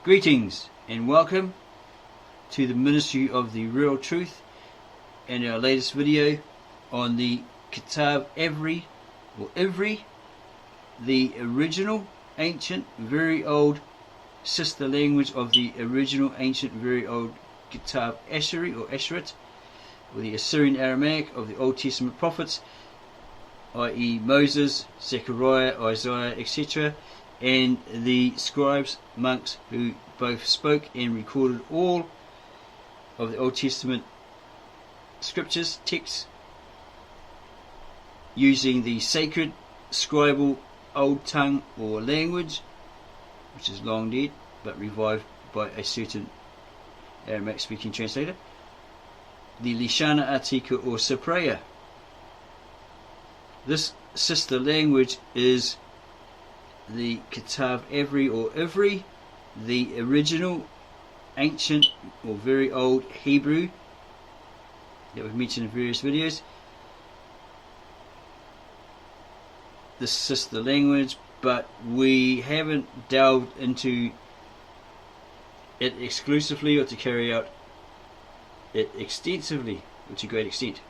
Greetings and welcome to the Ministry of the Real Truth and our latest video on the Ktav Avri or Ivri, the original ancient very old sister language of the original ancient very old Ktav Ashurit or Ashurit, or the Assyrian-Aramaic of the Old Testament prophets, i.e. Moses, Zechariah, Isaiah, etc., and the scribes, monks, who both spoke and recorded all of the Old Testament scriptures, texts, using the sacred scribal old tongue or language, which is long dead, but revived by a certain Aramaic speaking translator, the Lishana Atika or Cypriot. This sister language is the Ktav Avri or Ivri, the original ancient or very old Hebrew that we've mentioned in various videos. This sister language, but we haven't delved into it exclusively or to carry out it extensively or to great extent.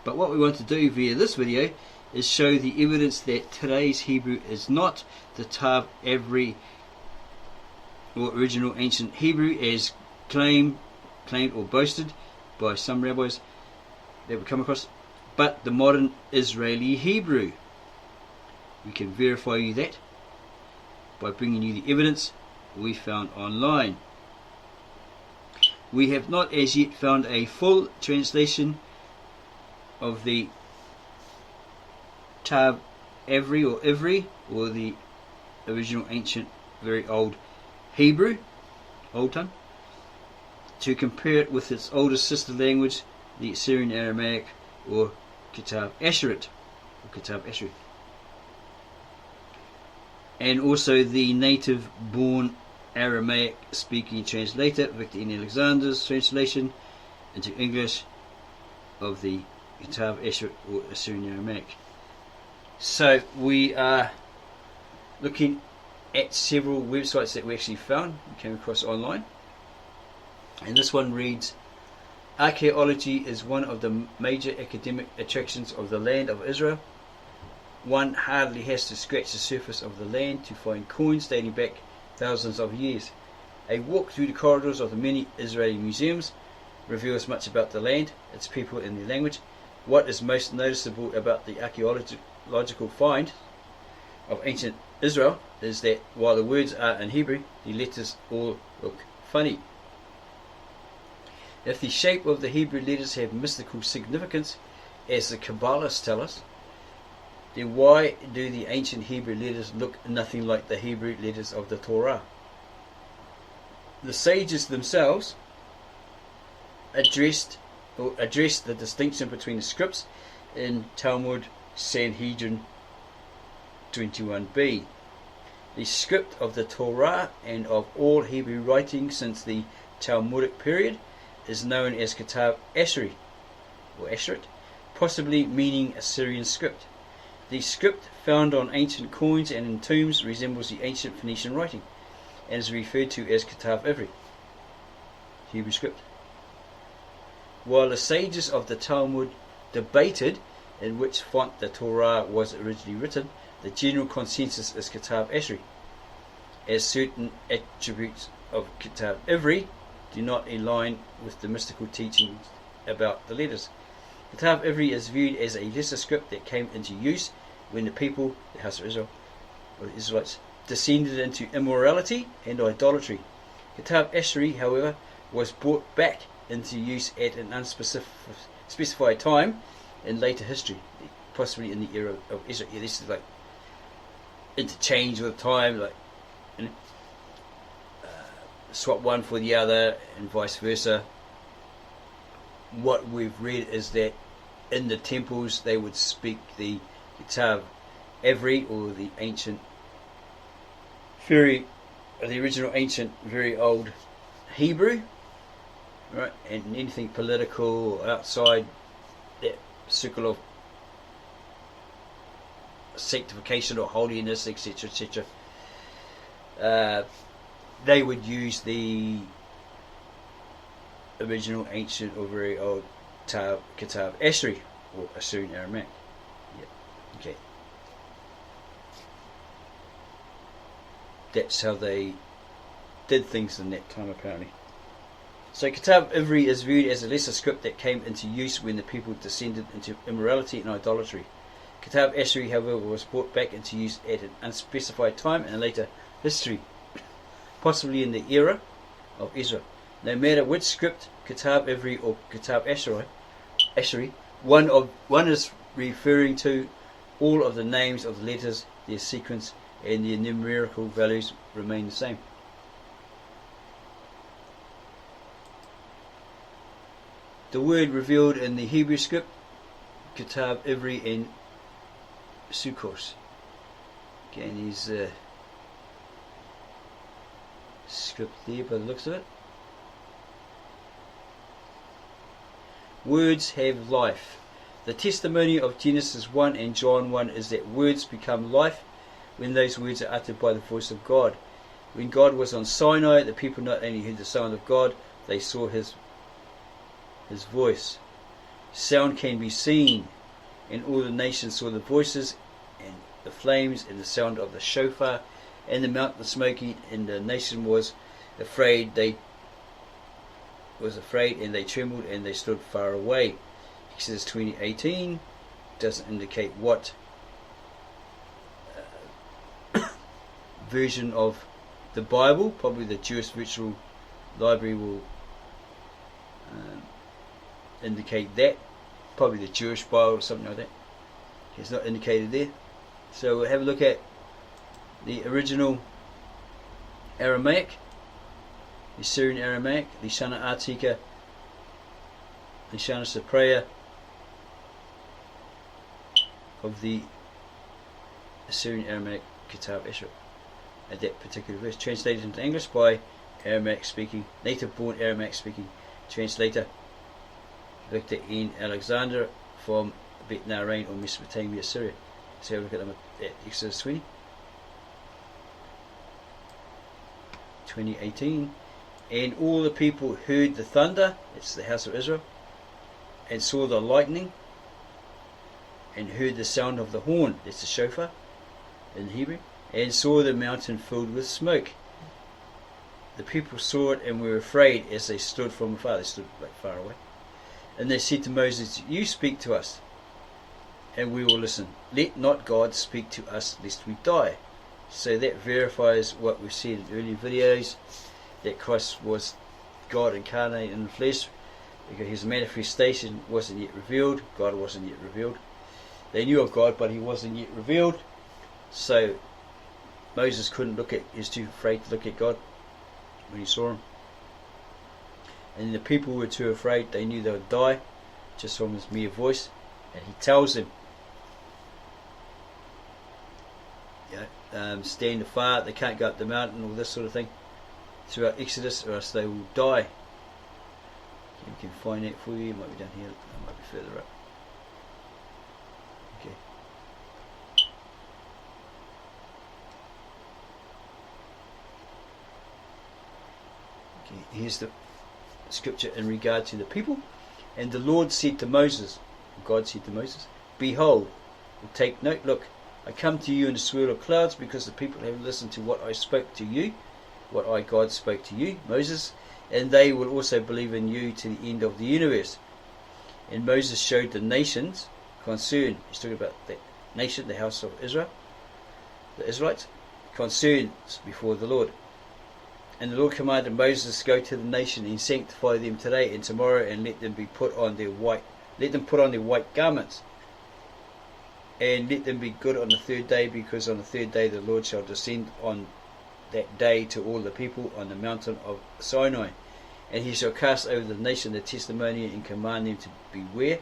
But what we want to do via this video is show the evidence that today's Hebrew is not the Ktav Avri or original ancient Hebrew as claimed or boasted by some rabbis that we come across, but the modern Israeli Hebrew. We can verify you that by bringing you the evidence we found online. We have not as yet found a full translation of the Ktav Avri or Ivri, or the original ancient very old Hebrew, old tongue, to compare it with its older sister language, the Assyrian-Aramaic or Ktav Ashurit or Ktav Ashuri, and also the native born Aramaic speaking translator Victor N.Alexander's translation into English of the Ktav Ashurit or Assyrian-Aramaic. So we are looking at several websites that we actually found, we came across online, and this one reads: archaeology is one of the major academic attractions of the land of Israel. One hardly has to scratch the surface of the land to find coins dating back thousands of years. A walk through the corridors of the many Israeli museums reveals much about the land, its people, and their language. What is most noticeable about the archaeological find of ancient Israel is that while the words are in Hebrew, the letters all look funny. If the shape of the Hebrew letters have mystical significance, as the Kabbalists tell us, then why do the ancient Hebrew letters look nothing like the Hebrew letters of the Torah? The sages themselves addressed the distinction between the scripts in Talmud Sanhedrin 21b. The script of the Torah and of all Hebrew writing since the Talmudic period is known as Ktav Ashurit or Ashurit, possibly meaning Assyrian script. The script found on ancient coins and in tombs resembles the ancient Phoenician writing and is referred to as Ktav Avri, Hebrew script. While the sages of the Talmud debated in which font the Torah was originally written, the general consensus is Ktav Ashurit, as certain attributes of Ktav Avri do not align with the mystical teachings about the letters. Ktav Avri is viewed as a lesser script that came into use when the people, the house of Israel, or the Israelites, descended into immorality and idolatry. Ktav Ashurit, however, was brought back into use at an unspecified time in later history, possibly in the era of Israel. Yeah, this is like interchange with time, like swap one for the other and vice versa. What we've read is that in the temples they would speak the Ktav Avri or the original ancient very old Hebrew, right? And anything political or outside that circle of sanctification or holiness, etc., etc., they would use the original ancient or very old Ktav Ashurit or Assyrian-Aramaic. Yeah. Okay. That's how they did things in that time, apparently. So Ktav Ivri is viewed as a lesser script that came into use when the people descended into immorality and idolatry. Ktav Ashurit, however, was brought back into use at an unspecified time in later history, possibly in the era of Ezra. No matter which script, Ktav Avri or Ktav Ashuri, one is referring to all of the names of the letters, their sequence, and their numerical values remain the same. The word revealed in the Hebrew script, Ktav Ivri and Sukkos. Again, he's script there by the looks of it. Words have life. The testimony of Genesis 1 and John 1 is that words become life when those words are uttered by the voice of God. When God was on Sinai, the people not only heard the sound of God, they saw his voice. Sound can be seen, and all the nations saw the voices and the flames and the sound of the shofar and the mountain smoking, and the nation was afraid. They and they trembled and they stood far away. Exodus 20:18 doesn't indicate what version of the Bible. Probably the Jewish Virtual Library will indicate that. Probably the Jewish Bible or something like that. It's not indicated there. So we'll have a look at the original Aramaic, the Assyrian-Aramaic, the Shana Artika, the Shana Sapreya of the Assyrian-Aramaic Ktav Ashurit at that particular verse, translated into English by Aramaic-speaking, native-born Aramaic-speaking translator Victor N.Alexander from Bet Nahrein or Mesopotamia, Syria. Let's have a look at them at Exodus 20:18. And all the people heard the thunder, it's the house of Israel, and saw the lightning, and heard the sound of the horn, that's the shofar in Hebrew, and saw the mountain filled with smoke. The people saw it and were afraid as they stood from afar. They stood like far away. And they said to Moses, "You speak to us, and we will listen. Let not God speak to us, lest we die." So that verifies what we've said in earlier videos, that Christ was God incarnate in the flesh, because his manifestation wasn't yet revealed. God wasn't yet revealed. They knew of God, but he wasn't yet revealed. So Moses couldn't look at, he was too afraid to look at God when he saw him. And the people were too afraid, they knew they would die just from his mere voice. And he tells them, stand afar, they can't go up the mountain, all this sort of thing, throughout Exodus, or else they will die. We can find that for you. It might be down here, it might be further up. Okay. Okay, here's the scripture in regard to the people. And the Lord said to Moses, God said to Moses, "Behold," take note, look, "I come to you in a swirl of clouds, because the people have listened to what I spoke to you," what I, God, spoke to you, Moses, "and they will also believe in you to the end of the universe." And Moses showed the nations concern. He's talking about that nation, the house of Israel, the Israelites, concerns before the Lord. And the Lord commanded Moses, "Go to the nation and sanctify them today and tomorrow, and let them put on their white garments, and let them be good on the third day, because on the third day the Lord shall descend on that day to all the people on the mountain of Sinai. And he shall cast over the nation the testimony, and command them to beware,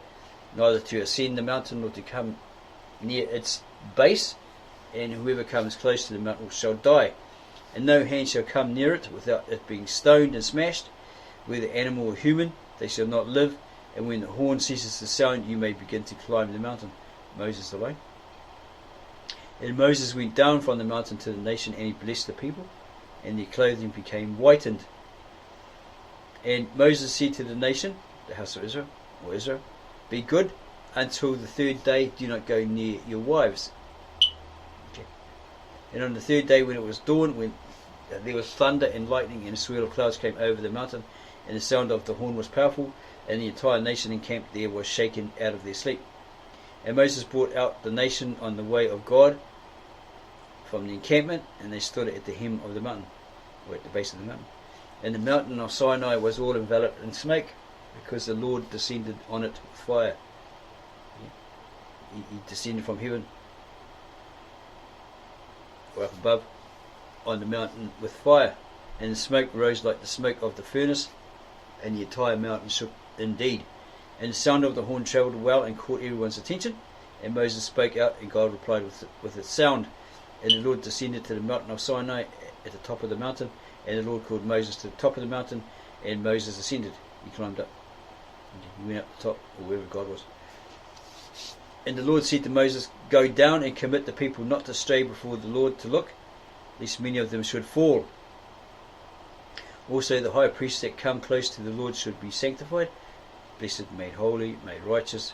neither to ascend the mountain nor to come near its base, and whoever comes close to the mountain shall die. And no hand shall come near it without it being stoned and smashed, whether animal or human, they shall not live. And when the horn ceases to sound, you may begin to climb the mountain." Moses alone. And Moses went down from the mountain to the nation, and he blessed the people. and their clothing became whitened. And Moses said to the nation, the house of Israel, or Israel, be good until the third day, do not go near your wives. Okay. And on the third day, when it was dawn, when there was thunder and lightning, and a swirl of clouds came over the mountain, and the sound of the horn was powerful, and the entire nation encamped there was shaken out of their sleep. And Moses brought out the nation on the way of God from the encampment, and they stood at the hem of the mountain, or at the base of the mountain. And the mountain of Sinai was all enveloped in smoke, because the Lord descended on it with fire. He descended from heaven, or up above, on the mountain with fire, and the smoke rose like the smoke of the furnace, and the entire mountain shook indeed. And the sound of the horn travelled well and caught everyone's attention, and Moses spoke out, and God replied with its sound. And the Lord descended to the mountain of Sinai at the top of the mountain, and the Lord called Moses to the top of the mountain, and Moses ascended. He climbed up. He went up the top, or wherever God was. And the Lord said to Moses, go down and commit the people not to stray before the Lord to look, lest many of them should fall. Also the high priests that come close to the Lord should be sanctified, blessed, made holy, made righteous,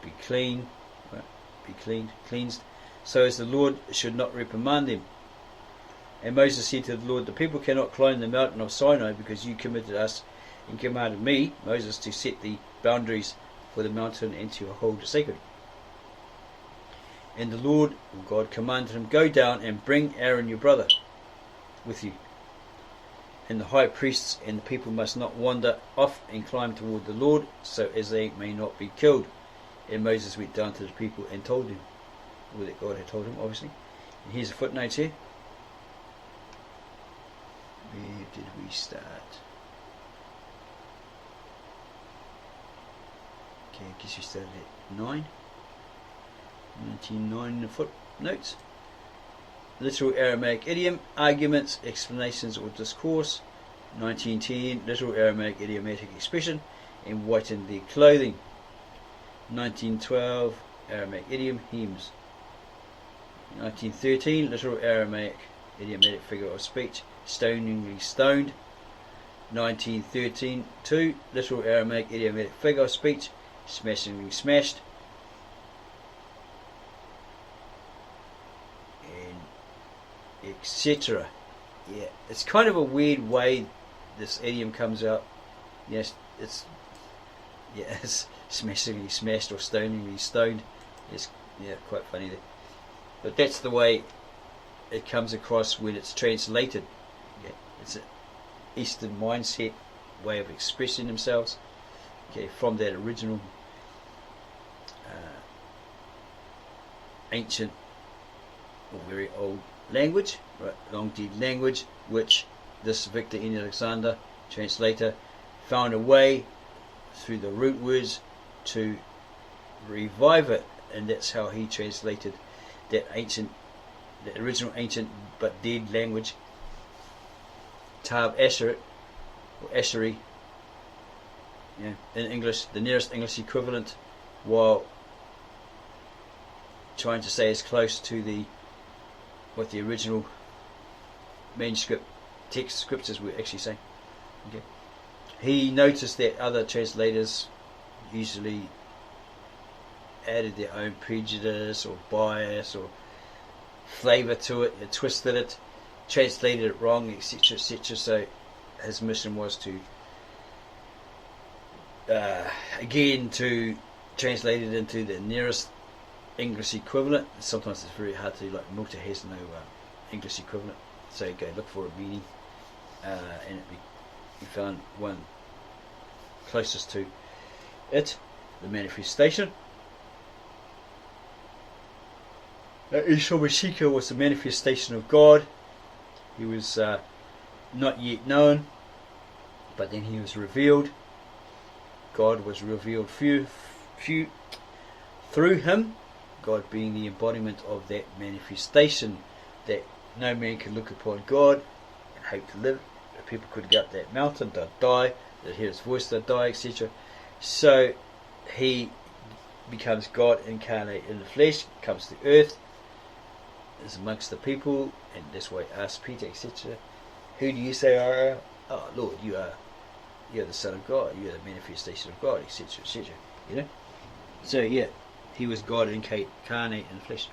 be clean, cleansed, so as the Lord should not reprimand them. And Moses said to the Lord, the people cannot climb the mountain of Sinai, because you committed us and commanded me, Moses, to set the boundaries for the mountain and to hold it sacred. And the Lord, God, commanded him, go down and bring Aaron your brother with you. And the high priests and the people must not wander off and climb toward the Lord, so as they may not be killed. And Moses went down to the people and told them, or that God had told him, obviously. And here's a footnote here. Where did we start? Okay, I guess we started at 9. 19.9 in the footnotes. Literal Aramaic idiom, arguments, explanations or discourse. 19.10, literal Aramaic idiomatic expression, and whiten their clothing. 19.12, Aramaic idiom, hymns. 19.13, literal Aramaic idiomatic figure of speech, stoningly stoned. 19.13.2, literal Aramaic idiomatic figure of speech, smashingly smashed. Etc. Yeah, it's kind of a weird way this idiom comes out. Yes, it's smashingly smashed or stoningly stoned. It's quite funny there. But that's the way it comes across when it's translated. Yeah, it's an Eastern mindset way of expressing themselves. Okay, from that original ancient or very old language, right, long dead language, which this Victor N.Alexander, translator, found a way through the root words to revive it, and that's how he translated that original ancient but dead language, Ktav Ashurit, or Ashuri, in English, the nearest English equivalent, while trying to stay as close to what the original manuscript text scriptures were actually saying. Okay. He noticed that other translators usually added their own prejudice or bias or flavour to it, and twisted it, translated it wrong, etc., etc. So his mission was to again to translate it into the nearest English equivalent. Sometimes it's very hard to, like Milton has no English equivalent, so you go look for a meaning, and he found one closest to it, the manifestation. Yeshua Mashiach was the manifestation of God. He was not yet known, but then he was revealed. God was revealed through him, God being the embodiment of that manifestation, that no man can look upon God and hope to live. If people could go up that mountain, they'd die, they'd hear his voice, they'd die, etc. So he becomes God incarnate in the flesh, comes to earth, is amongst the people, and that's why he asked Peter, etc. Who do you say are? Oh Lord, you are the Son of God, you are the manifestation of God, etc., etc. You know? So yeah, he was God incarnate in flesh.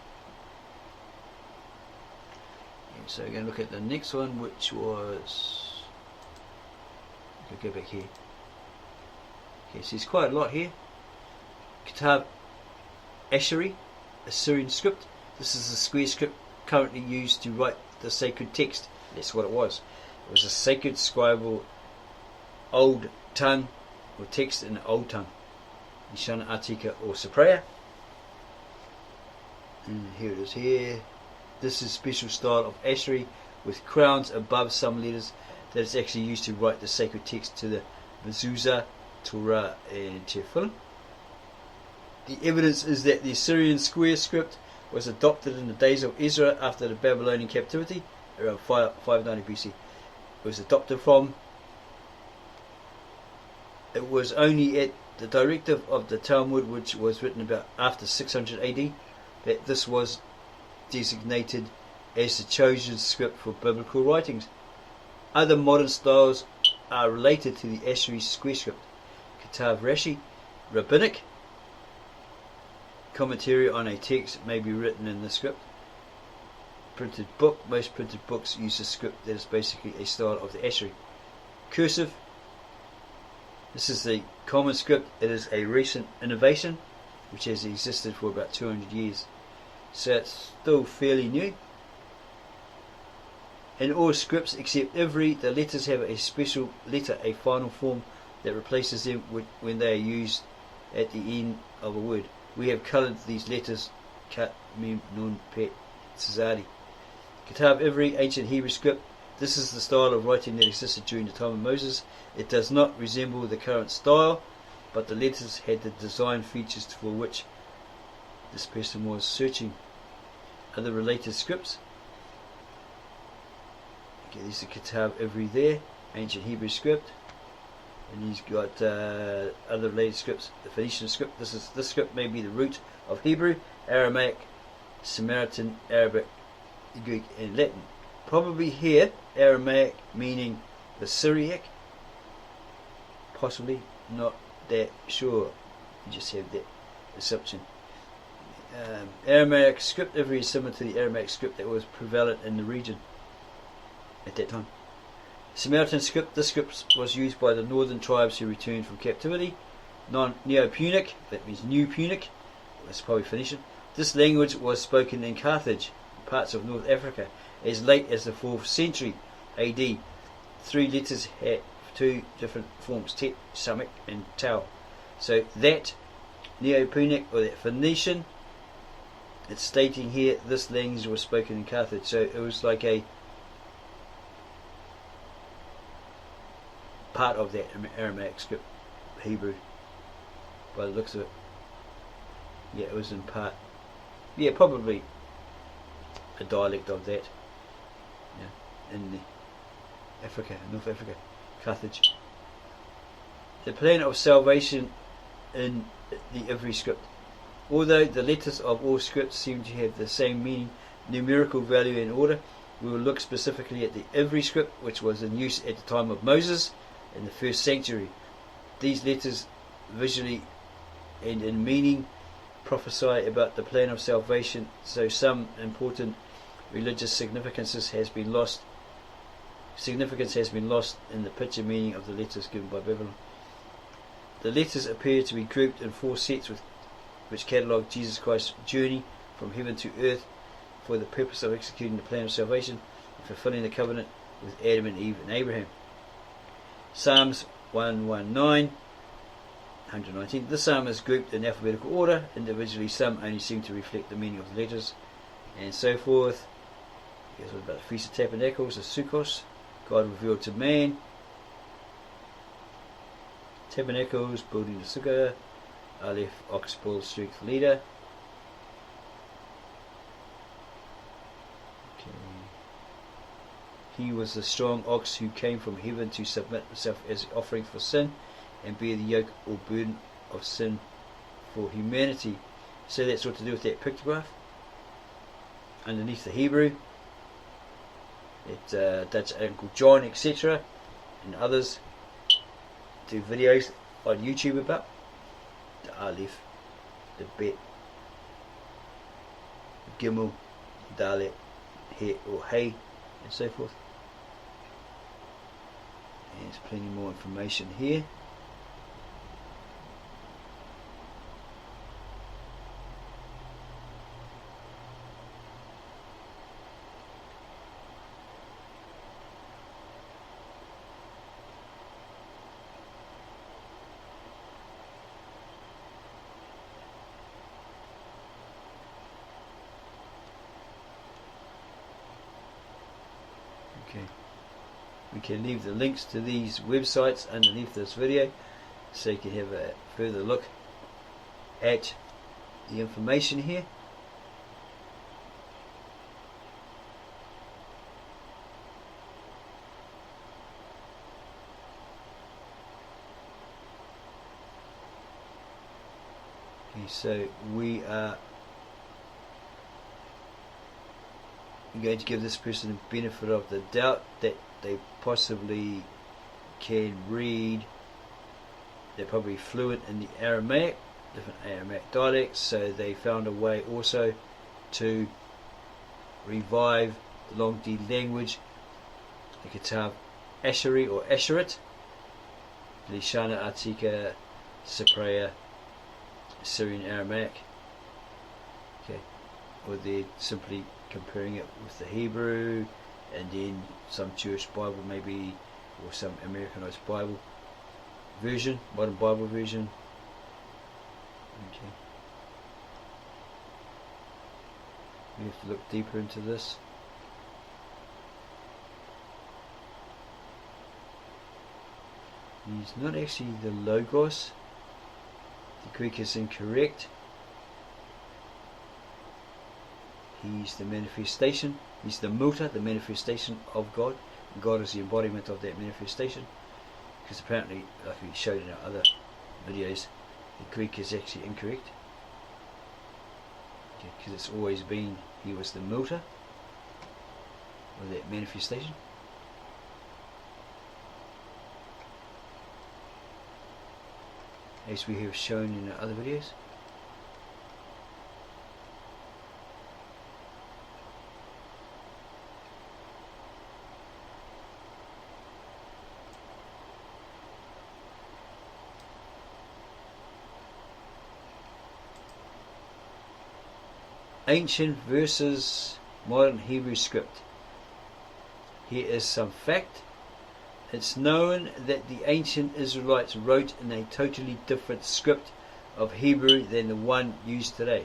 And so we're going to look at the next one, which was, go back here. Okay, so there's quite a lot here. Ktav Ashurit, Assyrian script. This is the square script currently used to write the sacred text. That's what it was. It was a sacred scribal old tongue, or text in the old tongue. Nishana Atika or Cypriot. And here it is here. This is special style of Ashuri with crowns above some letters that is actually used to write the sacred text to the mezuzah, Torah and Tefillin. The evidence is that the Assyrian square script was adopted in the days of Ezra after the Babylonian captivity, around 590 BC. It was adopted from. It was only at the directive of the Talmud, which was written about after 600 AD, that this was designated as the chosen script for biblical writings. Other modern styles are related to the Ashuri square script. Ktav Rashi, rabbinic commentary on a text may be written in the script. Printed book, most printed books use a script that is basically a style of the Ashuri. Cursive, this is the common script. It is a recent innovation which has existed for about 200 years. So it's still fairly new. In all scripts except Ivri, the letters have a special letter, a final form that replaces them when they are used at the end of a word. We have coloured these letters Kat, Mem, Nun, Pet, Tzadi. Ketav Avri, ancient Hebrew script. This is the style of writing that existed during the time of Moses. It does not resemble the current style, but the letters had the design features for which this person was searching. Other related scripts. Okay, there's the Ktav Avri there, ancient Hebrew script. And he's got other related scripts. The Phoenician script. This script may be the root of Hebrew, Aramaic, Samaritan, Arabic, Greek, and Latin. Probably here, Aramaic meaning the Syriac. Possibly, not that sure. You just have that assumption. Aramaic script, Ivri is similar to the Aramaic script that was prevalent in the region at that time. Samaritan script, this script was used by the northern tribes who returned from captivity. Neo-Punic, that means New Punic, that's probably Phoenician. This language was spoken in Carthage, parts of North Africa, as late as the 4th century AD. 3 letters had 2 different forms, Tet, Samek and Tau. So that Neo-Punic, or that Phoenician, it's stating here this language was spoken in Carthage. So it was like a part of that Aramaic script, Hebrew, by the looks of it. Yeah, it was in part. Yeah, probably a dialect of that. Yeah, in Africa, North Africa, Carthage. The plan of salvation in the Ivri script. Although the letters of all scripts seem to have the same meaning, numerical value and order, we will look specifically at the Ivri script, which was in use at the time of Moses in the 1st century. These letters, visually and in meaning, prophesy about the plan of salvation, so some important religious significance has been lost in the picture meaning of the letters given by Babylon. The letters appear to be grouped in 4 sets which catalogue Jesus Christ's journey from heaven to earth for the purpose of executing the plan of salvation and fulfilling the covenant with Adam and Eve and Abraham. Psalms 119. This psalm is grouped in alphabetical order. Individually, some only seem to reflect the meaning of the letters, and so forth. Here's what about the Feast of Tabernacles, the Sukkos, God revealed to man. Tabernacles, building the Sukkah. Aleph, ox bull, strength leader. He was the strong ox who came from heaven to submit himself as an offering for sin and bear the yoke or burden of sin for humanity. So that's what to do with that pictograph. Underneath the Hebrew. that Dutch Uncle John, etc., and others do videos on YouTube about the Aleph, the Bet, the Gimel, Dalet, He or Hey, and so forth. And there's plenty more information here. Okay, we can leave the links to these websites underneath this video so you can have a further look at the information here. Okay, so we are going to give this person the benefit of the doubt that they possibly can read. They're probably fluent in the Aramaic, different Aramaic dialects, so they found a way also to revive the long deed language, the Ktav Ashuri or Ashurit, Lishana Atika Cypriot, Assyrian-Aramaic. Okay, or they're simply comparing it with the Hebrew, and then some Jewish Bible maybe, or some Americanized Bible version, modern Bible version. Okay, we have to look deeper into this. He's not actually the Logos. The Greek is incorrect. He's the manifestation. He's the muta, the manifestation of God. And God is the embodiment of that manifestation. Because apparently, like we showed in our other videos, the Greek is actually incorrect. Because it's always been, he was the muta, or that manifestation. As we have shown in our other videos. Ancient versus modern Hebrew script. Here is some fact. It's known that the ancient Israelites wrote in a totally different script of Hebrew than the one used today.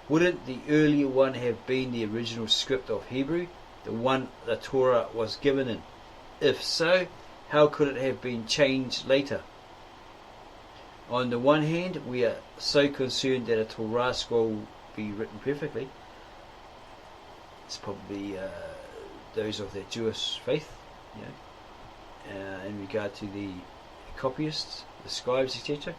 Wouldn't the earlier one have been the original script of Hebrew, the one the Torah was given in? If so, how could it have been changed later? On the one hand, we are so concerned that a Torah scroll be written perfectly. It's probably those of the Jewish faith, you know, in regard to the copyists, the scribes, etc.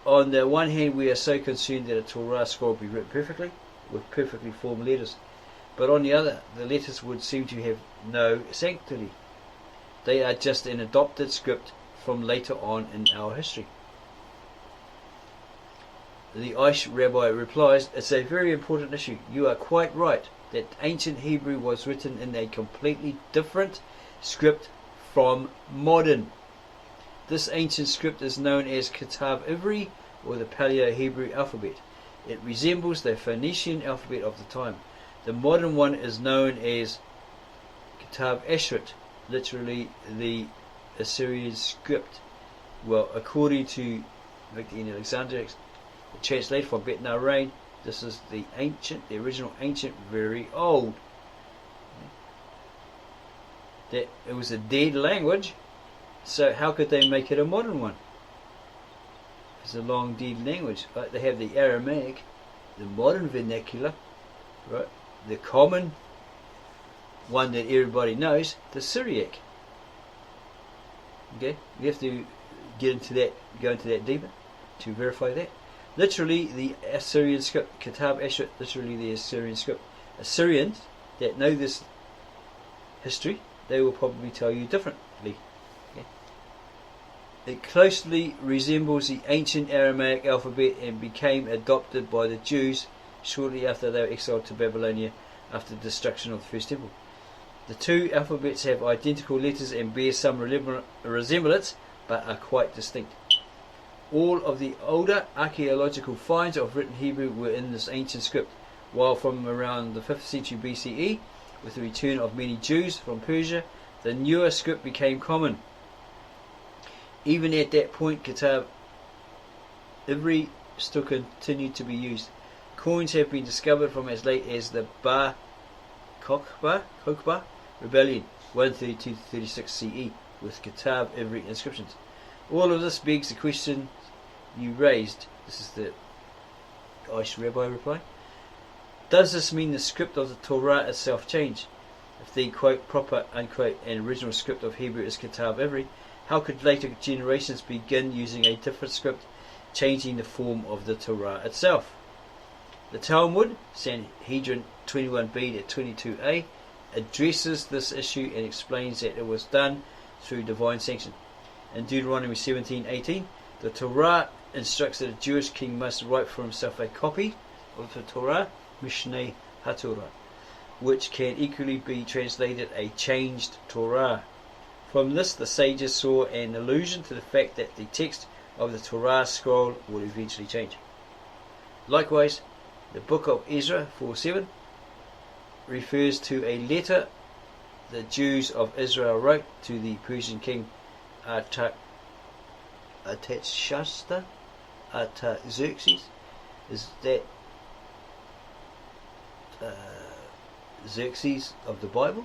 On the one hand, we are so concerned that a Torah scroll be written perfectly, with perfectly formed letters. But on the other, the letters would seem to have no sanctity. They are just an adopted script from later on in our history. The Aish rabbi replies, it's a very important issue. You are quite right that ancient Hebrew was written in a completely different script from modern. This ancient script is known as Ktav Avri, or the Paleo-Hebrew alphabet. It resembles the Phoenician alphabet of the time. The modern one is known as Ktav Ashurit, literally the Assyrian script. Well, according to N.Alexander, the translator from Bet Nahrein, this is the original ancient, very old. That it was a dead language, so how could they make it a modern one? It's a long dead language. Right? They have the Aramaic, the modern vernacular, right? The common one that everybody knows, the Syriac. Okay, we have to go into that deeper to verify that. Literally, the Assyrian script, Ktav Ashurit, literally the Assyrian script. Assyrians that know this history, they will probably tell you differently. Okay. It closely resembles the ancient Aramaic alphabet and became adopted by the Jews shortly after they were exiled to Babylonia after the destruction of the first temple. The two alphabets have identical letters and bear some resemblance, but are quite distinct. All of the older archaeological finds of written Hebrew were in this ancient script, while from around the 5th century BCE, with the return of many Jews from Persia, the newer script became common. Even at that point, Ktav Ivri still continued to be used. Coins have been discovered from as late as the Bar Kokhba rebellion, 132-36 CE, with Ktav Avri inscriptions. All of this begs the question you raised. This is the Aish Rabbi reply. Does this mean the script of the Torah itself changed? If the quote proper unquote and original script of Hebrew is Ktav Avri, how could later generations begin using a different script, changing the form of the Torah itself? The Talmud, Sanhedrin 21b to 22a, addresses this issue and explains that it was done through divine sanction. In Deuteronomy 17:18, the Torah instructs that a Jewish king must write for himself a copy of the Torah, Mishnah HaTorah, which can equally be translated a changed Torah. From this, the sages saw an allusion to the fact that the text of the Torah scroll would eventually change. Likewise, the book of Ezra 4:7 refers to a letter the Jews of Israel wrote to the Persian king Artaxerxes. Is that Xerxes of the Bible?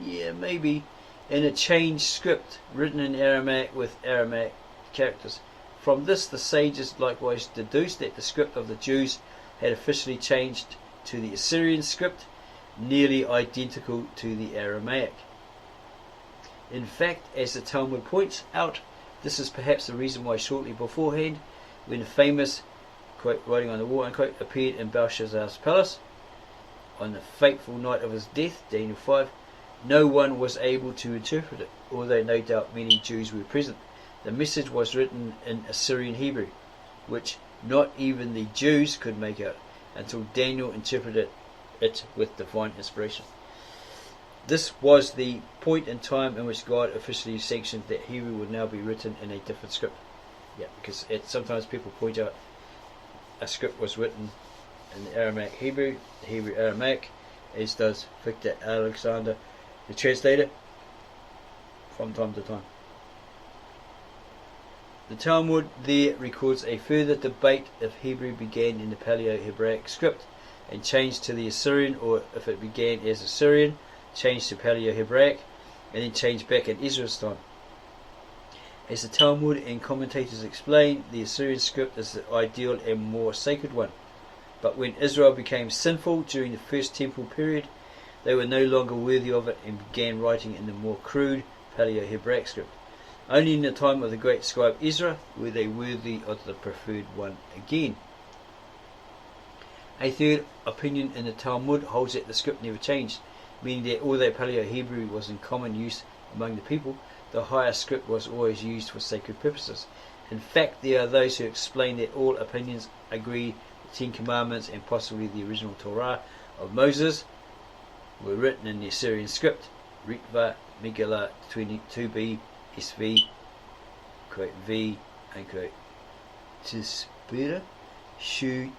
Yeah, maybe. In a changed script written in Aramaic with Aramaic characters. From this, the sages likewise deduced that the script of the Jews had officially changed to the Assyrian script, nearly identical to the Aramaic. In fact, as the Talmud points out, this is perhaps the reason why shortly beforehand, when the famous quote, writing on the wall unquote, appeared in Belshazzar's palace on the fateful night of his death, Daniel 5, no one was able to interpret it, although no doubt many Jews were present. The message was written in Assyrian-Hebrew, which not even the Jews could make out, until Daniel interpreted it with divine inspiration. This was the point in time in which God officially sanctioned that Hebrew would now be written in a different script. Yeah, because sometimes people point out a script was written in the Aramaic Hebrew, the Hebrew Aramaic, as does N.Alexander, the translator, from time to time. The Talmud there records a further debate if Hebrew began in the Paleo-Hebraic script and changed to the Assyrian, or if it began as Assyrian, changed to Paleo-Hebraic, and then changed back in Ezra's time. As the Talmud and commentators explain, the Assyrian script is the ideal and more sacred one. But when Israel became sinful during the First Temple period, they were no longer worthy of it and began writing in the more crude Paleo-Hebraic script. Only in the time of the great scribe Ezra were they worthy of the preferred one again. A third opinion in the Talmud holds that the script never changed, meaning that although Paleo-Hebrew was in common use among the people, the higher script was always used for sacred purposes. In fact, there are those who explain that all opinions agree the Ten Commandments and possibly the original Torah of Moses were written in the Assyrian script, Ritva, Megillah 22b, SV, quote, V, unquote, Tispira, Shu,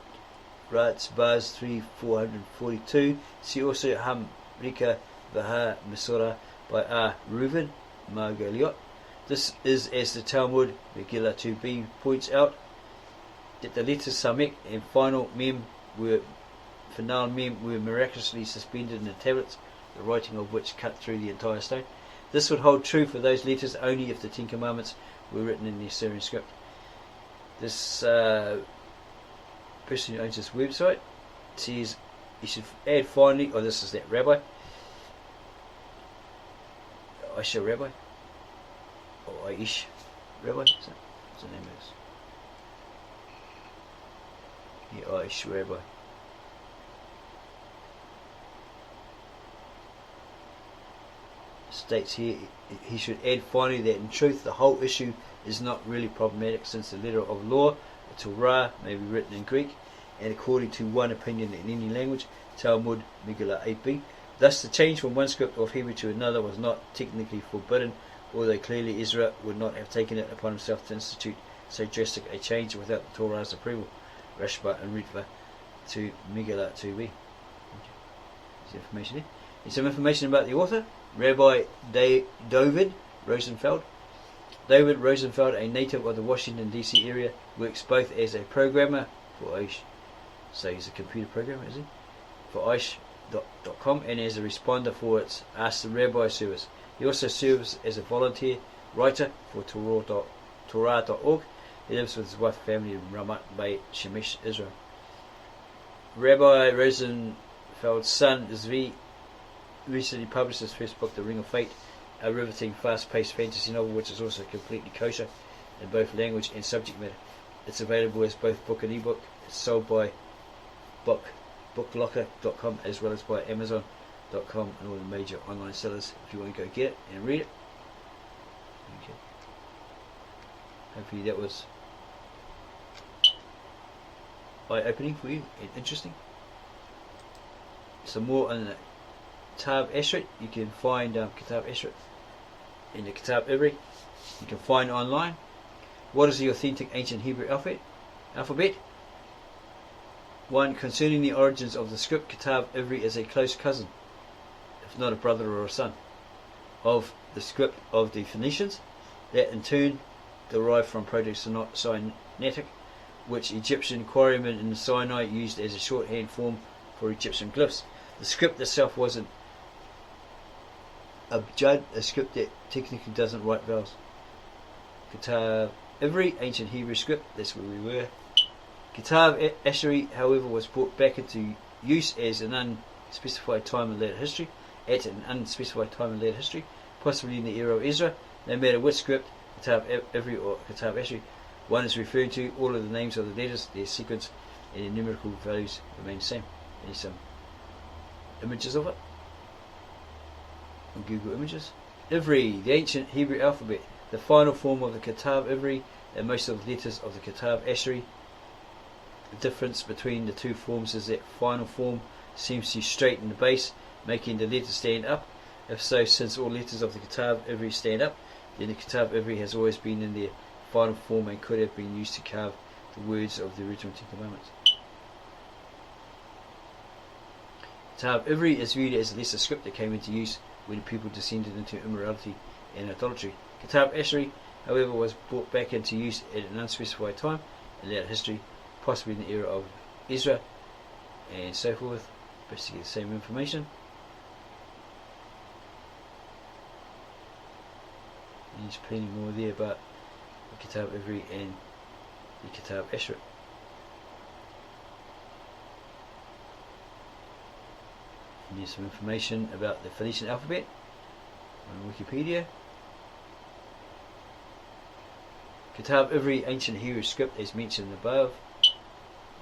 Rats, Baz 3, 442. See also Hamrika Vaha Mesora by R. Reuven Margaliot. This is, as the Talmud, Megillah 2b, points out, that the letters Samek and final Mem were miraculously suspended in the tablets, the writing of which cut through the entire stone. This would hold true for those letters only if the Ten Commandments were written in the Assyrian script. This person who owns this website says you should add finally, oh, this is that rabbi, Aisha Rabbi, or Aish Rabbi, what's the name of this? the Aish rabbi. States here he should add finally that in truth the whole issue is not really problematic, since the letter of law, the Torah, may be written in Greek, and according to one opinion in any language, Talmud Megillah 8b. Thus the change from one script of Hebrew to another was not technically forbidden, although clearly Ezra would not have taken it upon himself to institute so drastic a change without the Torah's approval. Rashba and Ritva to Megillah 2b. There's information there. There's some information about the author, Rabbi David Rosenfeld. David Rosenfeld, a native of the Washington DC area, works both as a programmer for Aish, so he's a computer programmer, is he? For Aish.com, and as a responder for its Ask the Rabbi service. He also serves as a volunteer writer for Torah.org. He lives with his wife and family in Ramat Beit Shemesh, Israel. Rabbi Rosenfeld's son, Ivri, recently published his first book, The Ring of Fate, a riveting, fast-paced fantasy novel which is also completely kosher in both language and subject matter. It's available as both book and ebook. It's sold by booklocker.com as well as by Amazon.com and all the major online sellers if you want to go get it and read it. Okay. Hopefully that was eye-opening for you and interesting. Some more on the Ktav Ashurit. You can find Ktav Ashurit in the Ktav Avri. You can find online. What is the authentic ancient Hebrew alphabet? 1. Concerning the origins of the script, Ktav Avri is a close cousin, if not a brother or a son, of the script of the Phoenicians, that in turn derived from Proto-Sinaitic, which Egyptian quarrymen in Sinai used as a shorthand form for Egyptian glyphs. The script itself wasn't Abjad, a script that technically doesn't write vowels. Ktav Ivri, ancient Hebrew script, that's where we were. Ktav Ashuri, however, was brought back into use as an unspecified time in later history, possibly in the era of Ezra. No matter which script, Ktav Avri or Ktav Ashuri, one is referring to, all of the names of the letters, their sequence, and their numerical values remain the same. There's some images of it on Google Images. Ivri, the ancient Hebrew alphabet, the final form of the Ktav Ivri and most of the letters of the Ktav Ashuri. The difference between the two forms is that final form seems to straighten the base, making the letters stand up. If so, since all letters of the Ktav Ivri stand up, then the Ktav Ivri has always been in their final form and could have been used to carve the words of the original Ten Commandments. Ktav Ivri is viewed as a lesser script that came into use when people descended into immorality and idolatry. Ktav Ashuri, however, was brought back into use at an unspecified time in later history, possibly in the era of Ezra and so forth. Basically the same information. And there's plenty more there about the Ktav Avri and the Ktav Ashurit. And there's some information about the Phoenician alphabet on Wikipedia. Ktav Avri, ancient Hebrew script as mentioned above,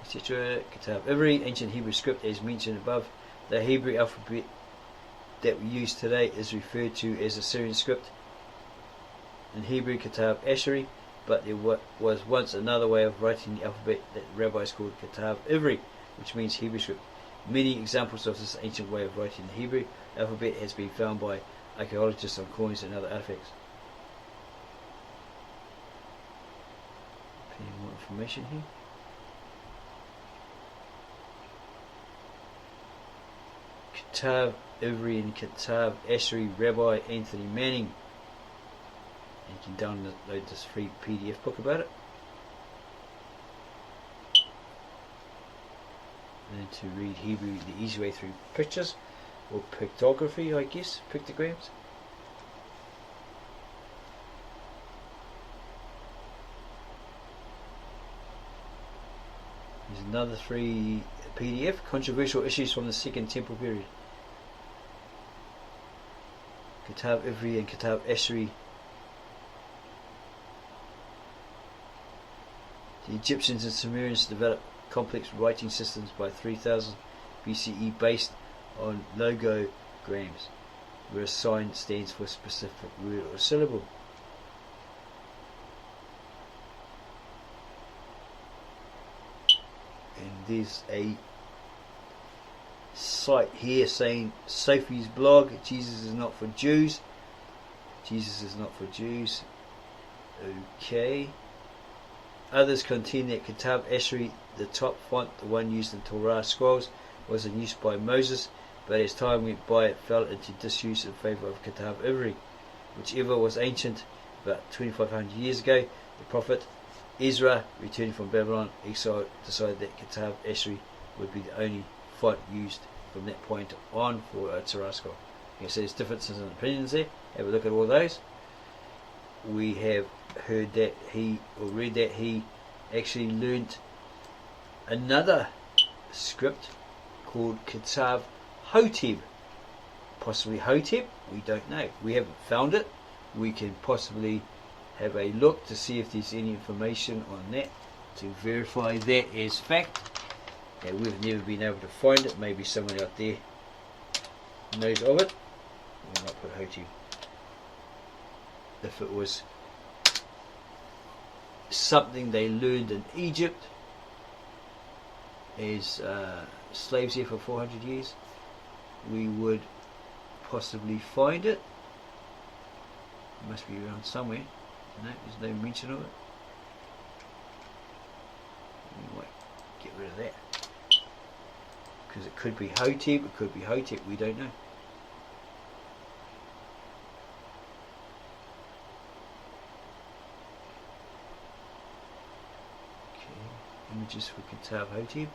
etc. Ktav Avri, ancient Hebrew script as mentioned above. The Hebrew alphabet that we use today is referred to as Assyrian script. In Hebrew, Ktav Ashuri, but there was once another way of writing the alphabet that rabbis called Ktav Ivri, which means Hebrew script. Many examples of this ancient way of writing the Hebrew alphabet has been found by archaeologists on coins and other artifacts. Any more information here? Ktav Ivri and Ktav Ashuri, Rabbi Anthony Manning. And you can download this free PDF book about it. And to read Hebrew the easy way through pictures, or pictography, I guess, pictograms. There's another free PDF, Controversial Issues from the Second Temple Period. Ktav Ivri and Ktav Ashuri. The Egyptians and Sumerians developed complex writing systems by 3000 BCE based on logograms, where a sign stands for a specific word or syllable. And there's a site here saying Sophie's blog, Jesus is not for Jews. Jesus is not for Jews. Okay. Others contend that Ktav Ashurit, the top font, the one used in Torah scrolls, was in use by Moses, but as time went by it fell into disuse in favour of Ktav Avri, whichever was ancient. About 2500 years ago, the prophet Ezra, returning from Babylon exile, decided that Ktav Ashurit would be the only font used from that point on for a Torah scroll. Okay, so there's differences in opinions there. Have a look at all those. We have heard that read that he actually learnt another script called Ktav Hotep. Possibly Hotep, we don't know. We haven't found it. We can possibly have a look to see if there's any information on that to verify that as fact. And we've never been able to find it. Maybe someone out there knows of it. We'll not put Hotep. If it was something they learned in Egypt as slaves here for 400 years, we would possibly find it. It must be around somewhere. No, there's no mention of it. We might get rid of that, because it could be Hotep, it could be Hotep, we don't know. Images for Ktav Hotep.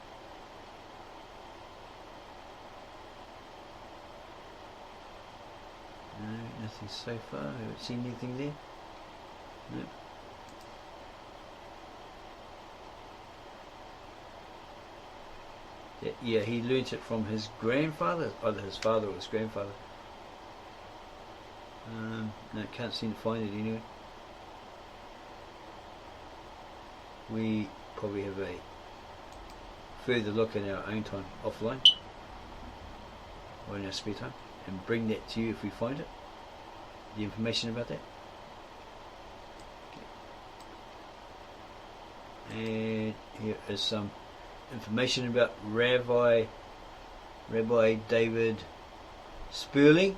No, nothing so far. I haven't seen anything there. No. Yeah, he learnt it from his grandfather, either his father or his grandfather. No, can't seem to find it anyway. We probably have a further look in our own time, offline, or in our spare time, and bring that to you if we find it, the information about that. Okay. And here is some information about Rabbi David Sperling.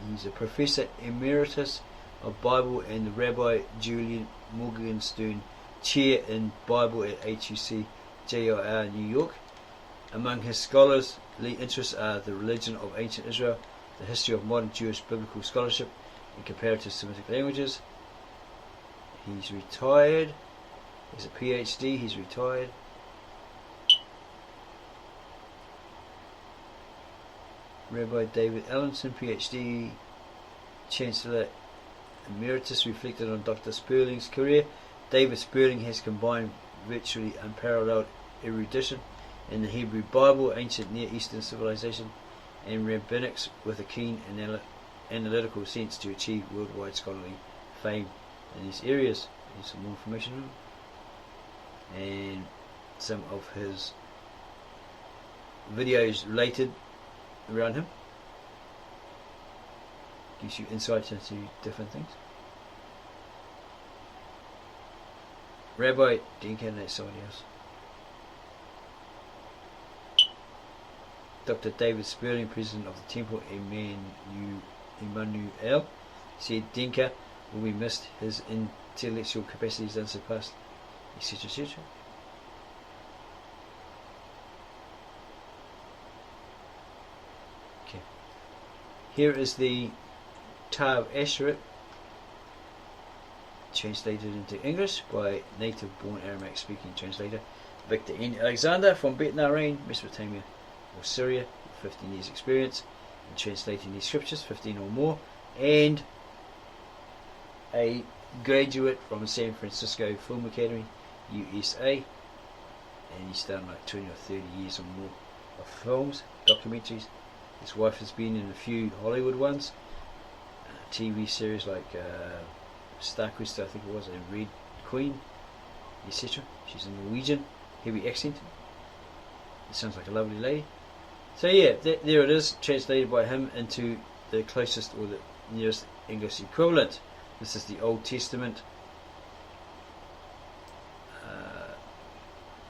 He's a professor emeritus of Bible and the Rabbi Julian Morgenstern Chair in Bible at HUC JIR New York. Among his scholarly interests are the religion of ancient Israel, the history of modern Jewish biblical scholarship, and comparative Semitic languages. He's retired. He's a PhD. He's retired. Rabbi David Allenson, PhD, Chancellor Emeritus, reflected on Dr. Sperling's career. David Sperling has combined virtually unparalleled erudition in the Hebrew Bible, ancient Near Eastern civilization, and rabbinics with a keen analytical sense to achieve worldwide scholarly fame in these areas. Here's some more information on him, and some of his videos related around him. Gives you insights into different things. Rabbi Dinka, that's somebody else. Dr. David Sperling, president of the Temple Emmanuel, said Dinka will be missed, his intellectual capacities unsurpassed, etc., etc. Okay. Here is the Ktav Ashurit, translated into English by native-born Aramaic speaking translator Victor N.Alexander from Bet Nahrein, Mesopotamia or Syria, with 15 years experience in translating these scriptures, 15 or more, and a graduate from San Francisco Film Academy, USA, and he's done like 20 or 30 years or more of films, documentaries. His wife has been in a few Hollywood ones, TV series like Star Quest, I think it was, and Red Queen, etc. She's a Norwegian, heavy accent. It sounds like a lovely lady. So yeah, there it is, translated by him into the closest or the nearest English equivalent. This is the Old Testament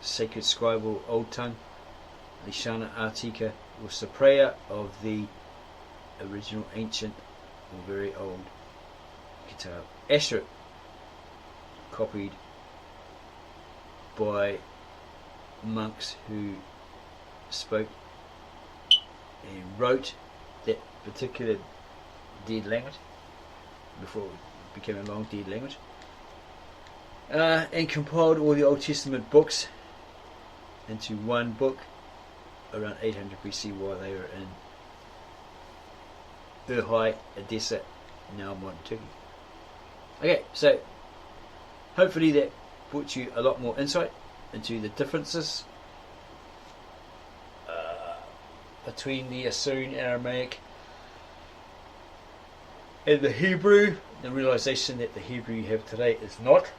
sacred scribal old tongue. Lishana Artika was the prayer of the original ancient or very old Ktav Ashurit, copied by monks who spoke and wrote that particular dead language before it became a long dead language, and compiled all the Old Testament books into one book around 800 BC while they were in Urhai, Edessa, now modern Turkey. Okay, so hopefully that brought you a lot more insight into the differences between the Assyrian-Aramaic and the Hebrew, the realization that the Hebrew you have today is not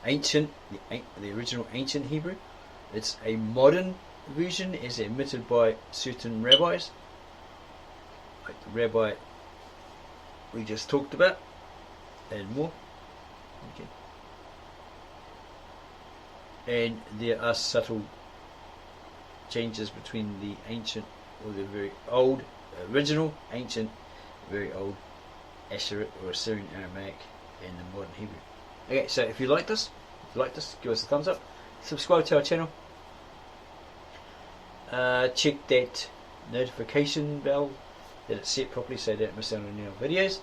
ancient, the original ancient Hebrew. It's a modern version as admitted by certain rabbis, like the rabbi we just talked about, and more. Okay. And there are subtle changes between the ancient or the very old, original, ancient, very old Assyrian or Assyrian-Aramaic and the modern Hebrew. Okay, so if you like this, give us a thumbs up, subscribe to our channel, check that notification bell that it's set properly so you don't miss out on any of our videos.